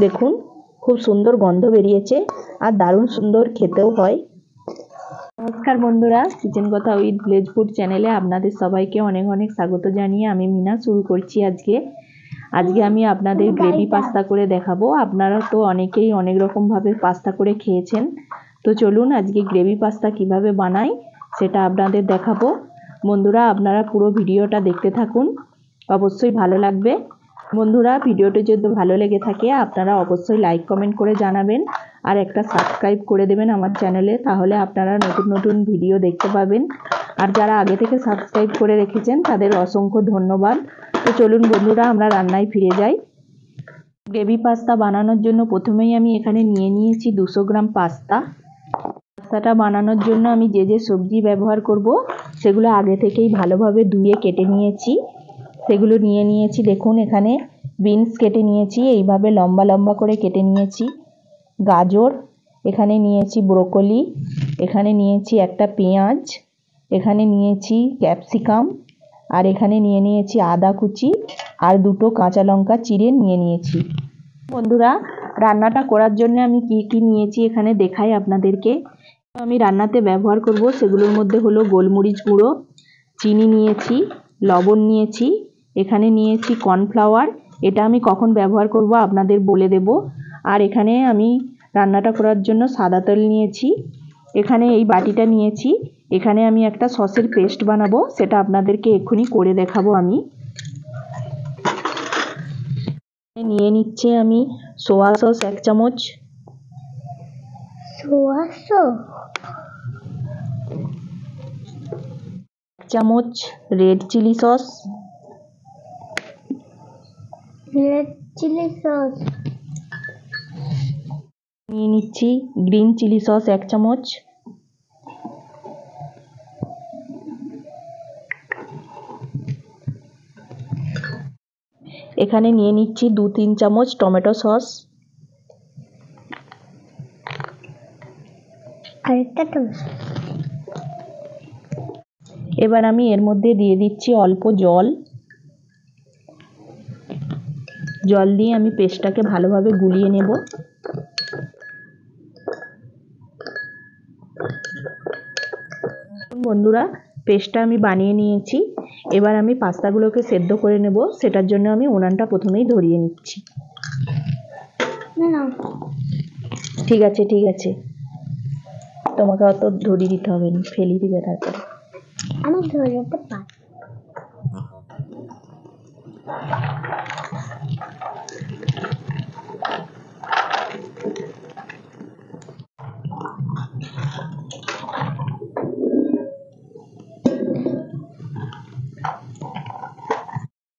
দেখুন খুব সুন্দর গন্ধ বেরিয়েছে আর দারুণ সুন্দর খেতেও হয়। নমস্কার বন্ধুরা, কিচেন কথা উইথ ভিলেজ ফুড চ্যানেলে আপনাদের সবাইকে অনেক অনেক স্বাগত জানিয়ে আমি মিনা শুরু করছি। আজকে আমি আপনাদের গ্রেভি পাস্তা করে দেখাবো। আপনারা তো অনেকেই অনেক রকমভাবে পাস্তা করে খেয়েছেন, তো চলুন আজকে গ্রেভি পাস্তা কিভাবে বানাই সেটা আপনাদের দেখাবো। বন্ধুরা, আপনারা পুরো ভিডিওটা দেখতে থাকুন, অবশ্যই ভালো লাগবে। বন্ধুরা, ভিডিওটি যদি ভালো লেগে থাকে আপনারা অবশ্যই লাইক কমেন্ট করে জানাবেন আর একটা সাবস্ক্রাইব করে দেবেন আমার চ্যানেলে, তাহলে আপনারা নতুন নতুন ভিডিও দেখতে পাবেন। আর যারা আগে থেকে সাবস্ক্রাইব করে রেখেছেন তাদের অসংখ্য ধন্যবাদ। তো চলুন বন্ধুরা, আমরা রান্নায় ফিরে যাই। গ্রেভি পাস্তা বানানোর জন্য প্রথমেই আমি এখানে নিয়ে নিয়েছি 200 গ্রাম পাস্তা। পাস্তাটা বানানোর জন্য আমি যে সবজি ব্যবহার করব সেগুলো আগে থেকেই ভালোভাবে ধুয়ে কেটে নিয়েছি। সেগুলো নিয়ে নিয়েছি। দেখুন এখানে বিনস কেটে নিয়েছি, এইভাবে লম্বা লম্বা করে কেটে নিয়েছি। গাজর এখানে নিয়েছি, ব্রোকলি এখানে নিয়েছি, একটা পেঁয়াজ এখানে নিয়েছি, ক্যাপসিকাম আর এখানে নিয়ে নিয়েছি আদা কুচি আর 2টো কাঁচা লঙ্কা চিড়ে নিয়ে নিয়েছি। বন্ধুরা, রান্নাটা করার জন্য আমি কি নিয়েছি এখানে দেখাই আপনাদেরকে। আমি রান্নাতে ব্যবহার করব সেগুলোর মধ্যে হলো গোলমরিচ গুঁড়ো, চিনি নিয়েছি, লবণ নিয়েছি, এখানে নিয়েছি কর্নফ্লাওয়ার, এটা আমি কখন ব্যবহার করব আপনাদের বলে দেব। আর এখানে আমি রান্নাটা করার জন্য সাদা তেল নিয়েছি। এখানে এই বাটিটা নিয়েছি, এখানে আমি একটা সসের পেস্ট বানাবো, সেটা আপনাদেরকে এক্ষুনি করে দেখাবো। আমি নিয়ে নিচ্ছে আমি সোয়া সস 1 চামচ, চামচ রেড চিলি সস, নিয়ে নিচ্ছি গ্রিন চিলি সস 1 চামচ, এখানে নিয়ে নিচ্ছি 2-3 চামচ টমেটো সস, এবার আমি এর মধ্যে দিয়ে দিচ্ছি অল্প জল দিয়ে আমি পেস্টটাকে ভালোভাবে গুলিয়ে নেব। বন্ধুরা, পেস্টটা আমি বানিয়ে নিয়েছি। এবার আমি পাস্তাগুলোকে সেদ্ধ করে নেব, সেটার জন্য আমি উনানটা প্রথমেই ধরিয়ে নিচ্ছি। ঠিক আছে, তোমাকে অত ধরিয়ে দিতে হবে না, ফেলে দিবে তারপরে। আমি ধরিয়ে দিতে পারি।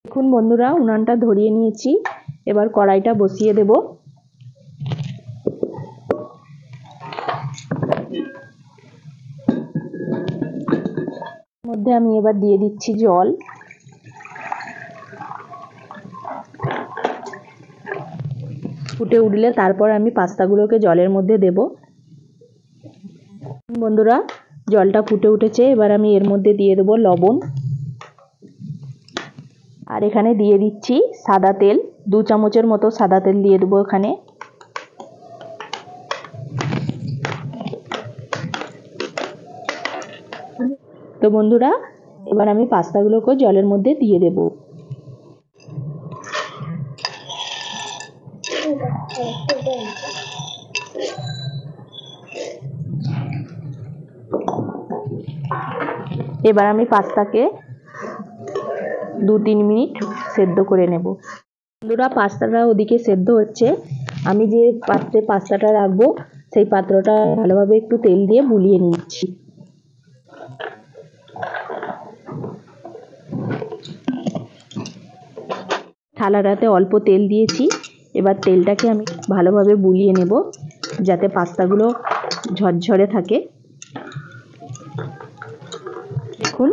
দেখুন বন্ধুরা, উনানটা ধরিয়ে নিয়েছি। এবার কড়াইটা বসিয়ে দেব। মধ্যে আমি এবার দিয়ে দিচ্ছি জল। ফুটে উঠলে তারপর আমি পাস্তাগুলোকে জলের মধ্যে দেব। বন্ধুরা, জলটা ফুটে উঠেছে, এবার আমি এর মধ্যে দিয়ে দেব লবণ আর এখানে দিয়ে দিচ্ছি সাদা তেল, 2 চামচের মতো সাদা তেল দিয়ে দেবো এখানে। তো বন্ধুরা, এবার আমি পাস্তাগুলোকে জলের মধ্যে দিয়ে দেব। এবার আমি পাস্তাকে 2-3 মিনিট সেদ্ধ করে নেব। বন্ধুরা, পাস্তাটা ওদিকে সেদ্ধ হচ্ছে, আমি যে পাত্রে পাস্তাটা রাখবো সেই পাত্রটা ভালোভাবে একটু তেল দিয়ে বুলিয়ে নিচ্ছি। থালাটাতে অল্প তেল দিয়েছি, এবার তেলটাকে আমি ভালোভাবে বুলিয়ে নেব যাতে পাস্তাগুলো ঝরঝরে থাকে। দেখুন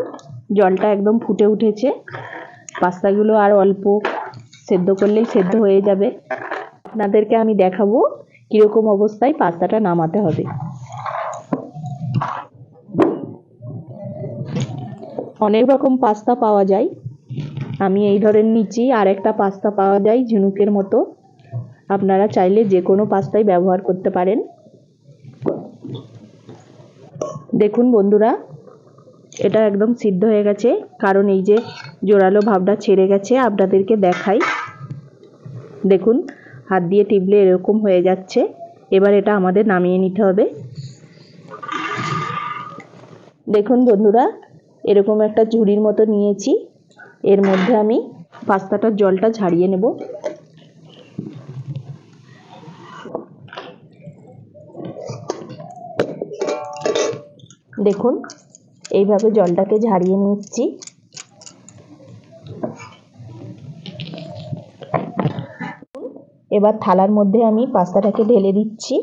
জলটা একদম ফুটে উঠেছে, পাস্তাগুলো আর অল্প সেদ্ধ করলেই সেদ্ধ হয়ে যাবে। আপনাদেরকে আমি দেখাবো কীরকম অবস্থায় পাস্তাটা নামাতে হবে। অনেক রকম পাস্তা পাওয়া যায়, আমি এই ধরনের নিচ্ছি। আর একটা পাস্তা পাওয়া যায় ঝিনুকের মতো, আপনারা চাইলে যে কোনো পাস্তাই ব্যবহার করতে পারেন। দেখুন বন্ধুরা, এটা একদম সিদ্ধ হয়ে গেছে, কারণ এই যে জোরালো ভাবটা ছেড়ে গেছে। আপনাদেরকে দেখাই, দেখুন হাত দিয়ে টিপলে এরকম হয়ে যাচ্ছে। এবার এটা আমাদের নামিয়ে নিতে হবে। দেখুন বন্ধুরা, এরকম একটা ঝুড়ির মতো নিয়েছি, এর মধ্যে আমি পাস্তাটার জলটা ঝারিয়ে নেব। দেখুন এইভাবে জলটাকে ঝারিয়ে নিচ্ছি। এবার থালার মধ্যে আমি পাস্তাটাকে ঢেলে দিচ্ছি।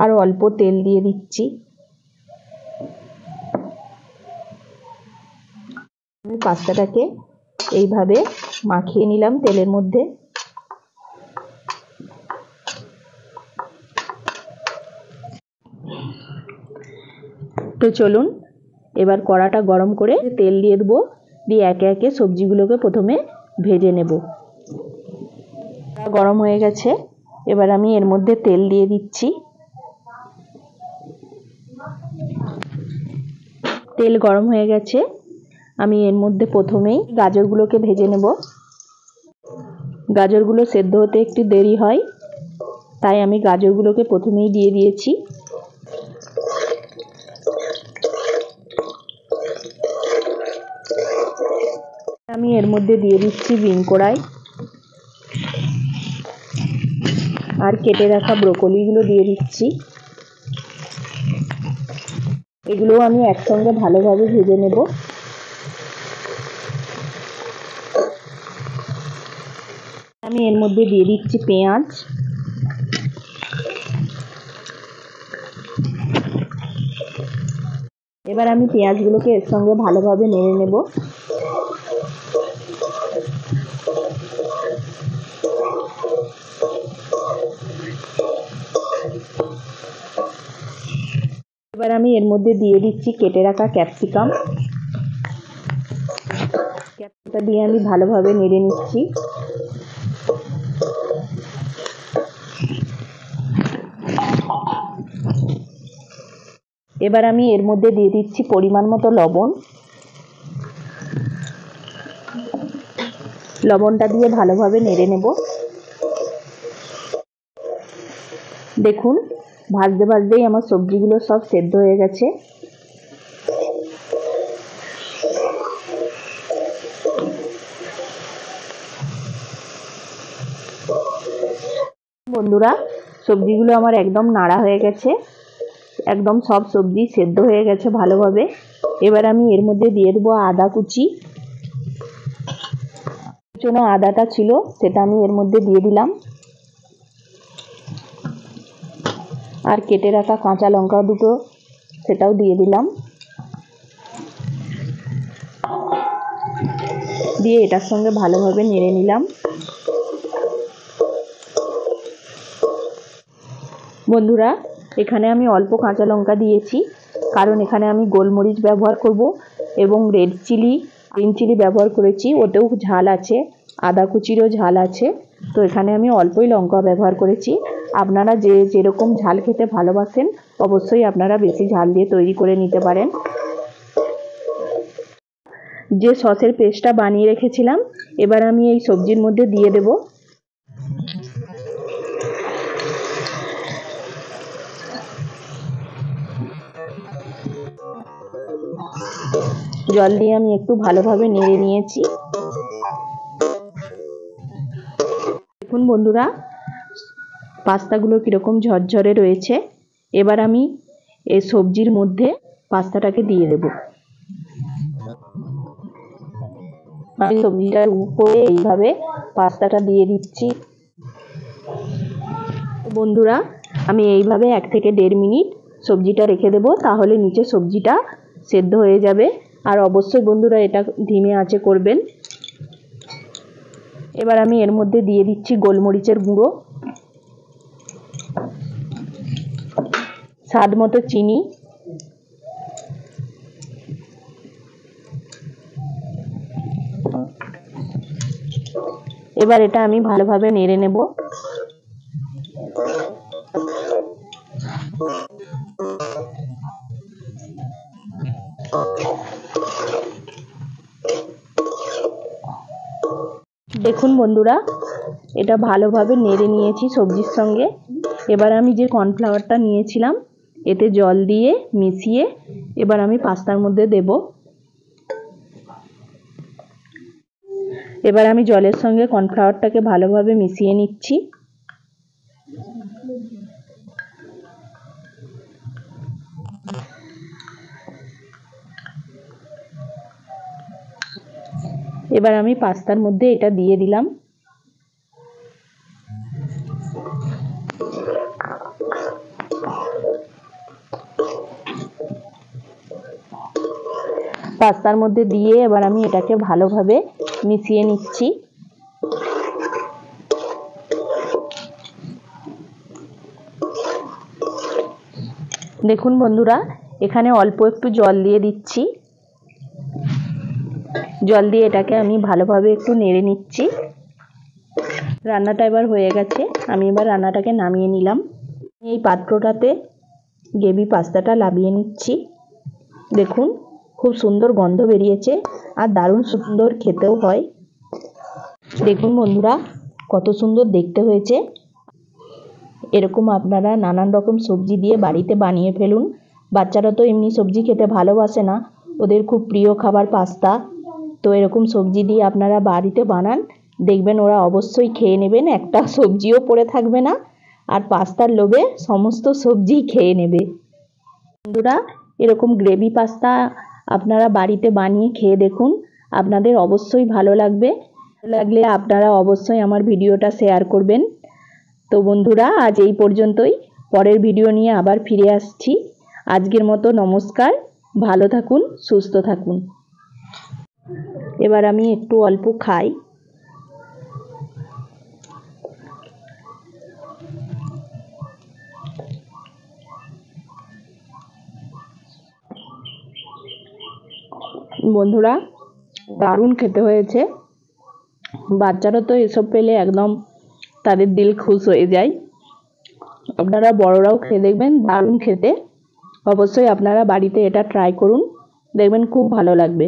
আর অল্প তেল দিয়ে দিচ্ছি। আমি পাস্তাটাকে এইভাবে মাখিয়ে নিলাম তেলের মধ্যে। তো চলুন এবার কড়াটা গরম করে তেল দিয়ে দেবো, দিয়ে একে একে সবজিগুলোকে প্রথমে ভেজে নেব। গরম হয়ে গেছে, এবার আমি এর মধ্যে তেল দিয়ে দিচ্ছি। তেল গরম হয়ে গেছে, আমি এর মধ্যে প্রথমেই গাজরগুলোকে ভেজে নেব। গাজরগুলো সেদ্ধ হতে একটু দেরি হয়, তাই আমি গাজরগুলোকে প্রথমেই দিয়ে দিয়েছি। আমি এর মধ্যে দিয়ে দিচ্ছি বিন কড়াই, আর কেটে রাখা ব্রোকলিগুলো দিয়ে দিচ্ছি। এগুলো আমি একসঙ্গে ভালোভাবে ভেজে নেব। আমি এর মধ্যে দিয়ে দিচ্ছি পেঁয়াজ, এবার আমি পেঁয়াজগুলোকে এর সঙ্গে ভালোভাবে নেড়ে নেব। এবার আমি এর মধ্যে দিয়ে দিচ্ছি কেটে রাখা ক্যাপসিকাম। ক্যাপসিকামটা দিয়ে আমি ভালোভাবে নেড়ে নিচ্ছি। এবার আমি এর মধ্যে দিয়ে দিচ্ছি পরিমাণ মতো লবণ। লবণটা দিয়ে ভালোভাবে নেড়ে নেব। দেখুন ভাজতে ভাজতেই আমার সবজিগুলো সব সেদ্ধ হয়ে গেছে। বন্ধুরা, সবজিগুলো আমার একদম নাড়া হয়ে গেছে, একদম সব সবজি সেদ্ধ হয়ে গেছে ভালোভাবে। এবার আমি এর মধ্যে দিয়ে দেবো আদা কুচি। জন্য আদাটা ছিল সেটা আমি এর মধ্যে দিয়ে দিলাম, আর কেটে রাখা কাঁচা লঙ্কা দুটো সেটাও দিয়ে দিলাম। দিয়ে এটার সঙ্গে ভালোভাবে নেড়ে নিলাম। বন্ধুরা, এখানে আমি অল্প কাঁচা লঙ্কা দিয়েছি, কারণ এখানে আমি গোলমরিচ ব্যবহার করব এবং রেড চিলি, গ্রিন চিলি ব্যবহার করেছি, ওতেও ঝাল আছে, আদা কুচিরও ঝাল আছে। তো এখানে আমি অল্পই লঙ্কা ব্যবহার করেছি। আপনারা যে যেরকম ঝাল খেতে ভালোবাসেন অবশ্যই আপনারা বেশি ঝাল দিয়ে তৈরি করে নিতে পারেন। যে সসের পেস্টটা বানিয়ে রেখেছিলাম এবার আমি এই সবজির মধ্যে দিয়ে দেব। জল দিয়ে আমি একটু ভালোভাবে নেড়ে নিয়েছি। দেখুন বন্ধুরা, পাস্তাগুলো কীরকম ঝরঝরে রয়েছে। এবার আমি এই সবজির মধ্যে পাস্তাটাকে দিয়ে দেব। আমি সবজিটার উপরে এইভাবে পাস্তাটা দিয়ে দিচ্ছি। বন্ধুরা, আমি এইভাবে 1 থেকে 1.5 মিনিট সবজিটা রেখে দেব, তাহলে নিচে সবজিটা সেদ্ধ হয়ে যাবে। আর অবশ্যই বন্ধুরা এটা ধিমে আঁচে করবেন। এবার আমি এর মধ্যে দিয়ে দিচ্ছি গোলমরিচের গুঁড়ো। স্বাদ মতো চিনি, এবার এটা আমি ভালোভাবে নেড়ে নেব। দেখুন বন্ধুরা, এটা ভালোভাবে নেড়ে নিয়েছি সবজির সঙ্গে। এবার আমি যে কর্নফ্লাওয়ারটা নিয়েছিলাম এতে জল দিয়ে মিশিয়ে এবার আমি পাস্তার মধ্যে দেব। এবার আমি জলের সঙ্গে কর্নফ্লাওয়ারটাকে ভালোভাবে মিশিয়ে নিচ্ছি। এবার আমি পাস্তার মধ্যে এটা দিয়ে দিলাম। পাস্তার মধ্যে দিয়ে এবার আমি এটাকে ভালোভাবে মিশিয়ে নিচ্ছি। দেখুন বন্ধুরা, এখানে অল্প একটু জল দিয়ে দিচ্ছি। জল দিয়ে এটাকে আমি ভালোভাবে একটু নেড়ে নিচ্ছি। রান্নাটা এবার হয়ে গেছে, আমি এবার রান্নাটাকে নামিয়ে নিলাম। এই পাত্রটাতে গ্রেভি পাস্তাটা নামিয়ে নিচ্ছি। দেখুন খুব সুন্দর গন্ধ বেরিয়েছে আর দারুণ সুন্দর খেতেও হয়। দেখুন বন্ধুরা কত সুন্দর দেখতে হয়েছে। এরকম আপনারা নানান রকম সবজি দিয়ে বাড়িতে বানিয়ে ফেলুন। বাচ্চারা তো এমনি সবজি খেতে ভালোবাসে না, ওদের খুব প্রিয় খাবার পাস্তা। তো এরকম সবজি দিয়ে আপনারা বাড়িতে বানান, দেখবেন ওরা অবশ্যই খেয়ে নেবেন, একটা সবজিও পড়ে থাকবে না আর পাস্তার লোভে সমস্ত সবজি খেয়ে নেবে। বন্ধুরা এরকম গ্রেভি পাস্তা আপনারা বাড়িতে বানিয়ে খেয়ে দেখুন, আপনাদের অবশ্যই ভালো লাগবে। লাগলে আপনারা অবশ্যই আমার ভিডিওটা শেয়ার করবেন। তো বন্ধুরা আজ এই পর্যন্তই, পরের ভিডিও নিয়ে আবার ফিরে আসছি। আজকের মতো নমস্কার, ভালো থাকুন, সুস্থ থাকুন। এবার আমি একটু অল্প খাই। বন্ধুরা দারুণ খেতে হয়েছে। বাচ্চারা তো এসব পেলে একদম তাদের দিল খুশ হয়ে যায়। আপনারা বড়রাও খেয়ে দেখবেন, দারুণ খেতে। অবশ্যই আপনারা বাড়িতে এটা ট্রাই করুন, দেখবেন খুব ভালো লাগবে।